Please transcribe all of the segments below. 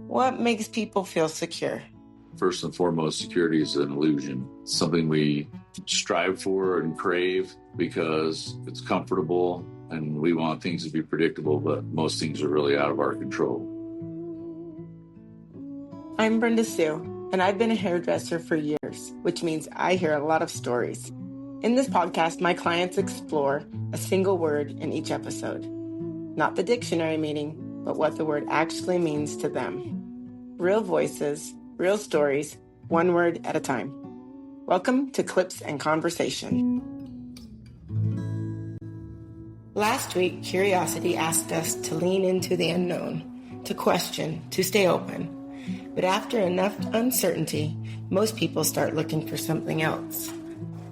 What makes people feel secure? First and foremost, security is an illusion. It's something we strive for and crave because it's comfortable and we want things to be predictable, but most things are really out of our control. I'm Brenda Sue, and I've been a hairdresser for years, which means I hear a lot of stories. In this podcast, my clients explore a single word in each episode. Not the dictionary meaning, but what the word actually means to them. Real voices, real stories, one word at a time. Welcome to Clips and Conversation. Last week, curiosity asked us to lean into the unknown, to question, to stay open. But after enough uncertainty, most people start looking for something else.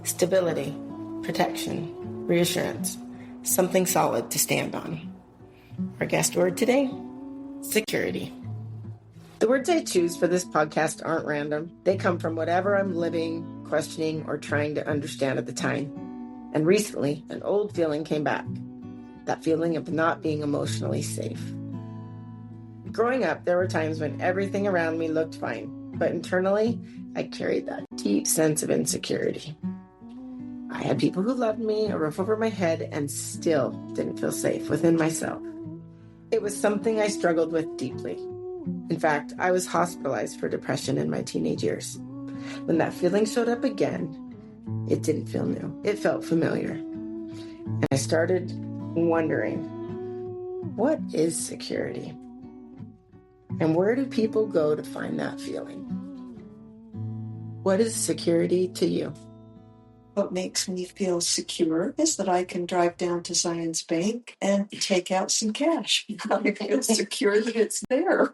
Stability, protection, reassurance, something solid to stand on. Our guest word today, security. The words I choose for this podcast aren't random. They come from whatever I'm living, questioning, or trying to understand at the time. And recently, an old feeling came back. That feeling of not being emotionally safe. Growing up, there were times when everything around me looked fine, but internally, I carried that deep sense of insecurity. I had people who loved me, a roof over my head, and still didn't feel safe within myself. It was something I struggled with deeply. In fact, I was hospitalized for depression in my teenage years. When that feeling showed up again, it didn't feel new. It felt familiar. And I started wondering, what is security? And where do people go to find that feeling? What is security to you? What makes me feel secure is that I can drive down to Zion's Bank and take out some cash. I feel secure that it's there.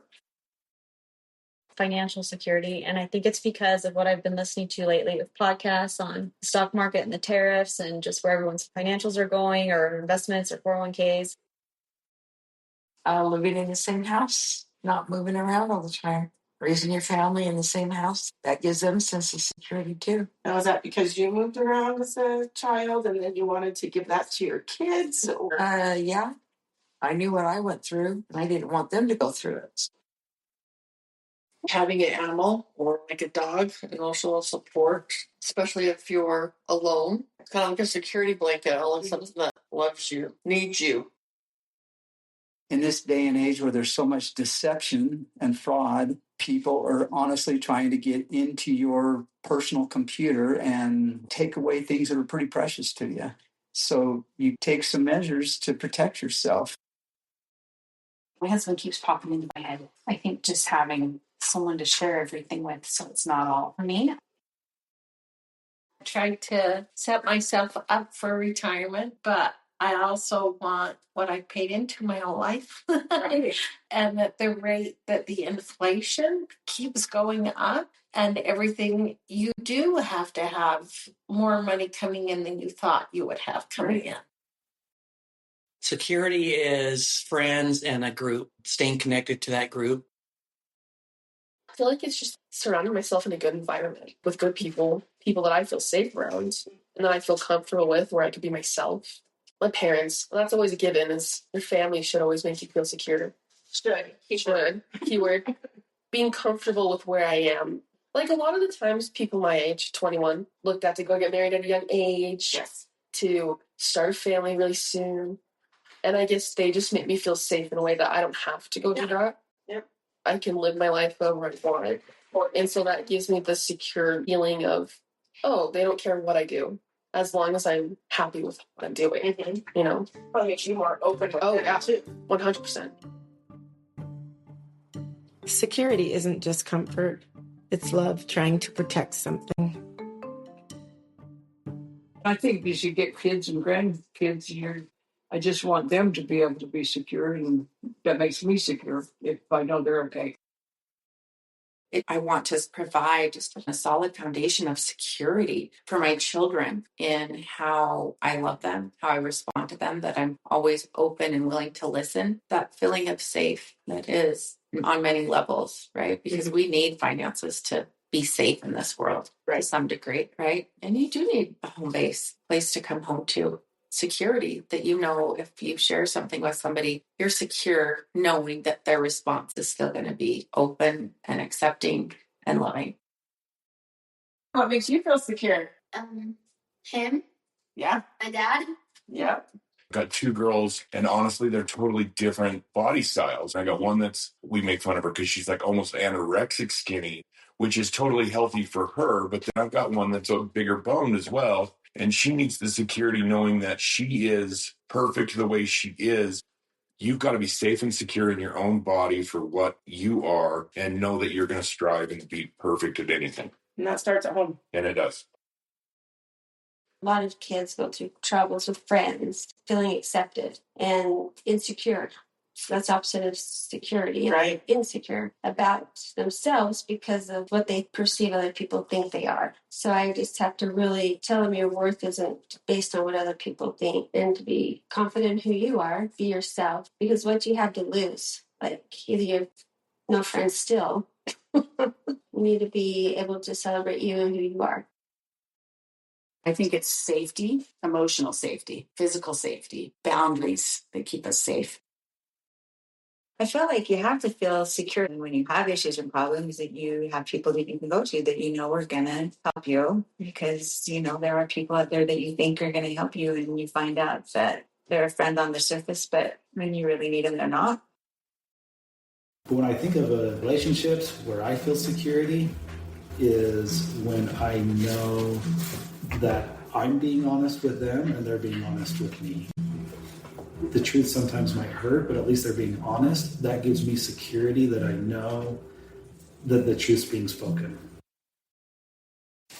Financial security. And I think it's because of what I've been listening to lately with podcasts on the stock market and the tariffs and just where everyone's financials are going or investments or 401ks. Living in the same house, not moving around all the time. Raising your family in the same house, that gives them a sense of security too. Now, is that because you moved around as a child and then you wanted to give that to your kids? Or... Yeah. I knew what I went through and I didn't want them to go through it. Having an animal or like a dog, emotional support, especially if you're alone. It's kind of like a security blanket, all of something that loves you, needs you. In this day and age where there's so much deception and fraud, people are honestly trying to get into your personal computer and take away things that are pretty precious to you. So you take some measures to protect yourself. My husband keeps popping into my head. I think just having someone to share everything with so it's not all for me. I tried to set myself up for retirement, but I also want what I paid into my whole life. Right. And that the rate that the inflation keeps going up and everything, you do have to have more money coming in than you thought you would have coming in. Security is friends and a group, staying connected to that group. I feel like it's just surrounding myself in a good environment with good people, people that I feel safe around and that I feel comfortable with, where I could be myself. My parents, that's always a given, is your family should always make you feel secure. Should. Keyword. Being comfortable with where I am. Like a lot of the times people my age, 21, looked at to go get married at a young age, yes, to start a family really soon. And I guess they just make me feel safe in a way that I don't have to go do that. Yep. I can live my life however I want it. And so that gives me the secure feeling of, oh, they don't care what I do, as long as I'm happy with what I'm doing. Mm-hmm. You know? Well, it makes you more open. Oh, yeah, 100%. Security isn't just comfort. It's love trying to protect something. I think as you get kids and grandkids, I just want them to be able to be secure, and that makes me secure if I know they're okay. I want to provide just a solid foundation of security for my children in how I love them, how I respond to them, that I'm always open and willing to listen. That feeling of safe that is on many levels, right? Because we need finances to be safe in this world, right, to some degree, right? And you do need a home base, place to come home to. security that you know if you share something with somebody, you're secure knowing that their response is still going to be open and accepting and loving. What makes you feel secure? Him, Yeah. my dad. Yeah. Got two girls, and honestly, they're totally different body styles. I got one we make fun of her because she's like almost anorexic skinny, which is totally healthy for her. But then I've got one that's a bigger boned as well. And she needs the security knowing that she is perfect the way she is. You've got to be safe and secure in your own body for what you are and know that you're going to strive and be perfect at anything. And that starts at home. And it does. A lot of kids go through troubles with friends, feeling accepted and insecure. That's opposite of security, right? Insecure about themselves because of what they perceive other people think they are. So I just have to really tell them your worth isn't based on what other people think, and to be confident in who you are, be yourself, because what you have to lose, like either you have no friends still, you need to be able to celebrate you and who you are. I think it's safety, emotional safety, physical safety, boundaries that keep us safe. I feel like you have to feel secure when you have issues and problems, that you have people that you can go to that you know are going to help you, because, you know, there are people out there that you think are going to help you, and you find out that they're a friend on the surface, but when you really need them, they're not. But when I think of relationships where I feel security is when I know that I'm being honest with them and they're being honest with me. The truth sometimes might hurt, but at least they're being honest. That gives me security that I know that the truth's being spoken.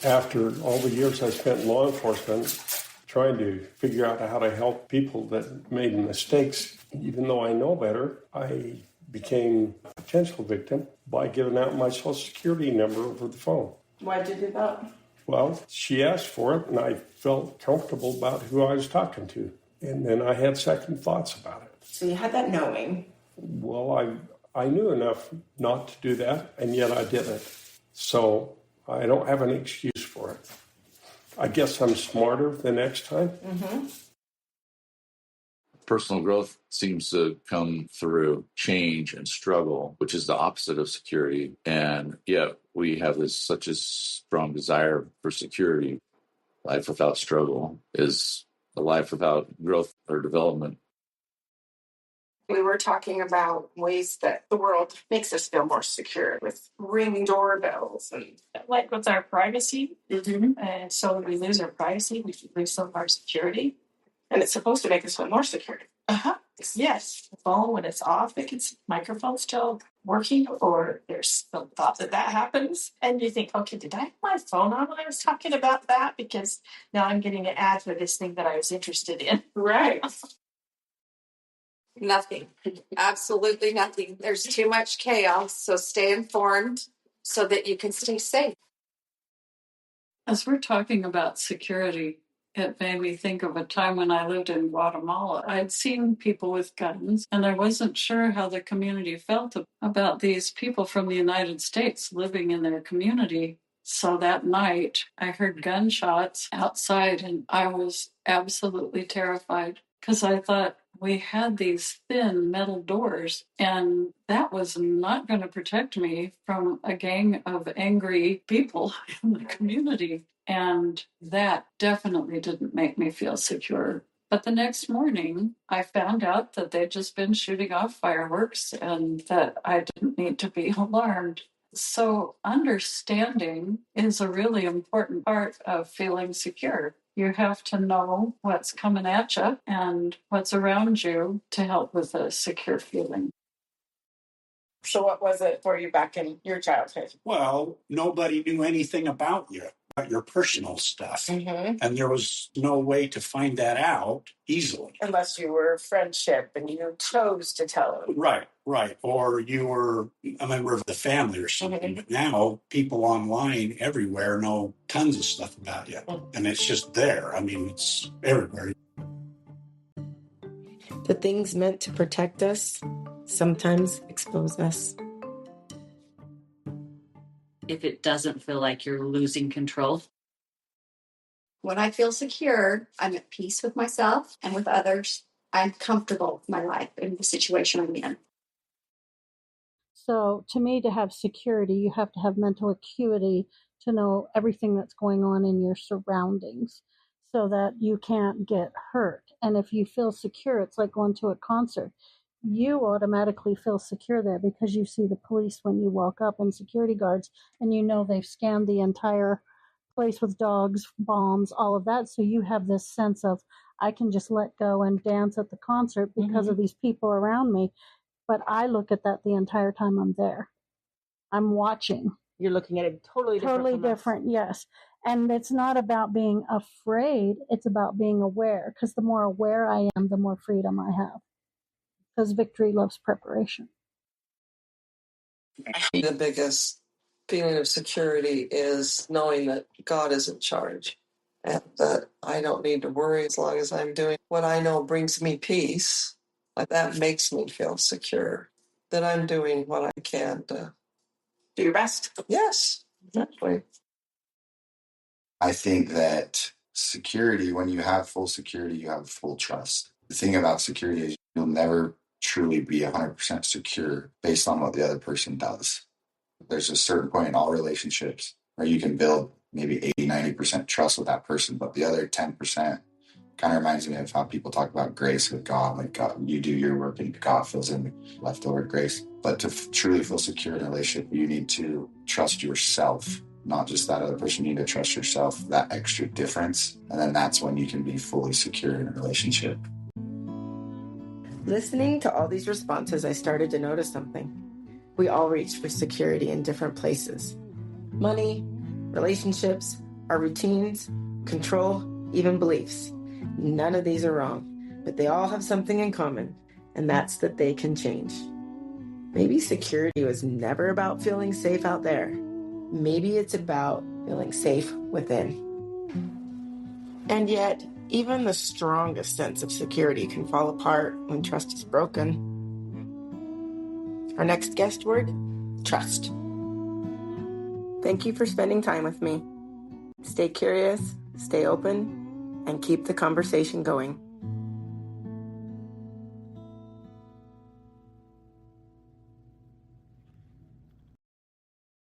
After all the years I spent in law enforcement trying to figure out how to help people that made mistakes, even though I know better, I became a potential victim by giving out my social security number over the phone. Why'd you do that? Well, she asked for it, and I felt comfortable about who I was talking to. And then I had second thoughts about it. So you had that knowing. Well, I knew enough not to do that, and yet I did it. So I don't have an excuse for it. I guess I'm smarter the next time. Mm-hmm. Personal growth seems to come through change and struggle, which is the opposite of security. And yet we have such a strong desire for security. Life without struggle is a life without growth or development. We were talking about ways that the world makes us feel more secure with ring doorbells and Like with our privacy, mm-hmm. and so when we lose our privacy, we lose some of our security. And it's supposed to make us feel more secure. Uh-huh. Yes. The phone, when it's off, microphone still working, or there's still thought that happens. And you think, okay, did I have my phone on when I was talking about that? Because now I'm getting an ad for this thing that I was interested in. Right. Nothing. Absolutely nothing. There's too much chaos. So stay informed so that you can stay safe. As we're talking about security, it made me think of a time when I lived in Guatemala. I'd seen people with guns, and I wasn't sure how the community felt about these people from the United States living in their community. So that night, I heard gunshots outside, and I was absolutely terrified because I thought we had these thin metal doors, and that was not going to protect me from a gang of angry people in the community. And that definitely didn't make me feel secure. But the next morning, I found out that they'd just been shooting off fireworks and that I didn't need to be alarmed. So understanding is a really important part of feeling secure. You have to know what's coming at you and what's around you to help with a secure feeling. So what was it for you back in your childhood? Well, nobody knew anything about you, about your personal stuff. Mm-hmm. And there was no way to find that out easily. Unless you were friendship and you chose to tell them. Right. Or you were a member of the family or something. Mm-hmm. But now people online everywhere know tons of stuff about you. Mm-hmm. And it's just there. I mean, it's everywhere. The things meant to protect us sometimes expose us. If it doesn't feel like you're losing control, When I feel secure, I'm at peace with myself and with others. I'm comfortable with my life and the situation I'm in. So to me, to have security, you have to have mental acuity to know everything that's going on in your surroundings so that you can't get hurt. And if you feel secure, it's like going to a concert. You automatically feel secure there because you see the police when you walk up and security guards, and you know they've scanned the entire place with dogs, bombs, all of that. So you have this sense of, I can just let go and dance at the concert because of these people around me. But I look at that the entire time I'm there. I'm watching. You're looking at it totally different, yes. And it's not about being afraid. It's about being aware. Because the more aware I am, the more freedom I have. Because victory loves preparation. The biggest feeling of security is knowing that God is in charge and that I don't need to worry as long as I'm doing what I know brings me peace. Like that makes me feel secure, that I'm doing what I can to do your best. Yes, exactly. I think that security, when you have full security, you have full trust. The thing about security is you'll never truly be 100% secure based on what the other person does. There's a certain point in all relationships where you can build maybe 80, 90% trust with that person, but the other 10% kind of reminds me of how people talk about grace with God. Like God, you do your work and God fills in leftover grace. But to truly feel secure in a relationship, you need to trust yourself, not just that other person. You need to trust yourself, that extra difference. And then that's when you can be fully secure in a relationship. Listening to all these responses, I started to notice something. We all reach for security in different places. Money, relationships, our routines, control, even beliefs. None of these are wrong, but they all have something in common, and that's that they can change. Maybe security was never about feeling safe out there. Maybe it's about feeling safe within. And yet, even the strongest sense of security can fall apart when trust is broken. Our next guest word, trust. Thank you for spending time with me. Stay curious, stay open, and keep the conversation going.